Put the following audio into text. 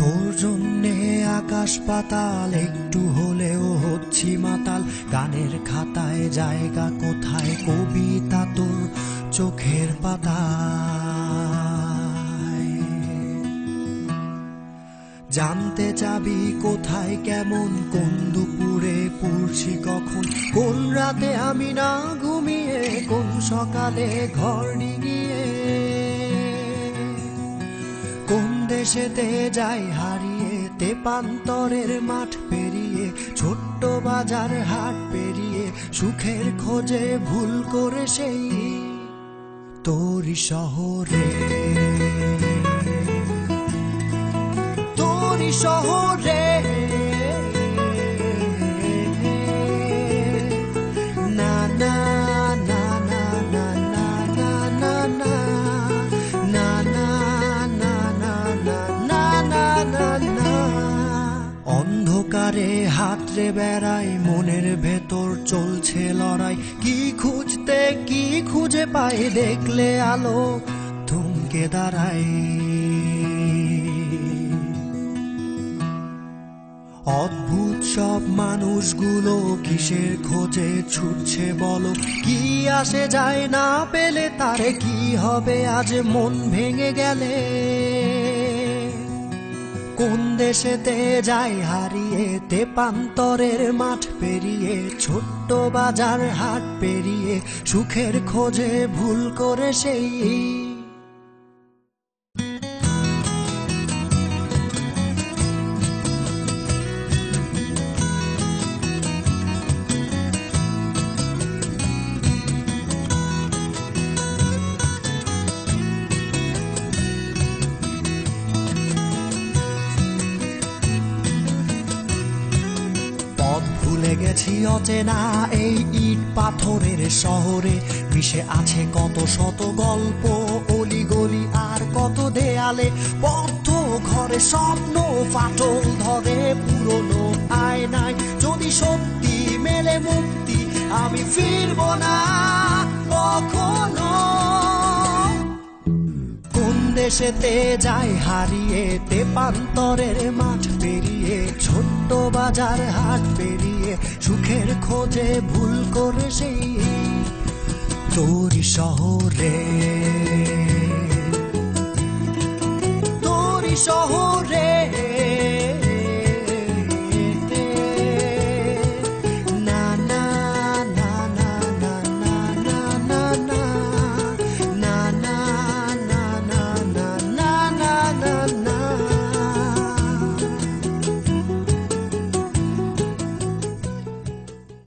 তোর জন্যে আকাশ পাতাল, একটু হলেও হচ্ছি মাতাল। গানের খাতায় জায়গা কোথায়, কবিতা তোর চোখের পাতায়। জানতে চাবি কোথায় কেমন, কোন দুপুরে পুরছি কখন, কোন রাতে আমি না ঘুমিয়ে, কোন সকালে ঘর ডিঙিয়ে। কোন দেশেতে যাই হারিয়ে, তেপান্তরের মাঠ পেরিয়ে, ছোট্ট বাজার হাট পেরিয়ে, সুখের খোঁজে ভুল করে সেই তোরই শহরে, তোরই শহরে। না না না না না না না না না না না না। অন্ধকারে হাতরে বেড়াই, মনের ভেতর চলছে লড়াই। কি খুঁজতে কি খুঁজে পাই, দেখলে আলো থমকে দাঁড়াই। অদ্ভুত সব মানুষগুলো কিসের খোঁজে ছুটছে বলো, কি আসে যায় না পেলে তারে, কি হবে আজ মন ভেঙে গেলে। কোন দেশেতে যাই হারিয়ে, তেপান্তরের মাঠ পেরিয়ে, ছোট্ট বাজার হাট পেরিয়ে, সুখের খোঁজে ভুল করে সেই ভুলে গেছি অচেনা এই ইট পাথরের শহরে। মিশে আছে কত শত গল্প, অলিগলি আর কত দেয়ালে। বদ্ধ ঘরে স্বপ্ন ফাটল ধরে, পুরনো আয়নায় যদি সত্যি মেলে মুক্তি, আমি ফিরব না কখনো। কোন দেশেতে যাই হারিয়ে, তেপান্তরের মাঠ পেরিয়ে, ছোট্ট বাজার হাট পেরিয়ে, সুখের খোঁজে ভুল করে সেই তোরই শহরে, তোরই শহরে।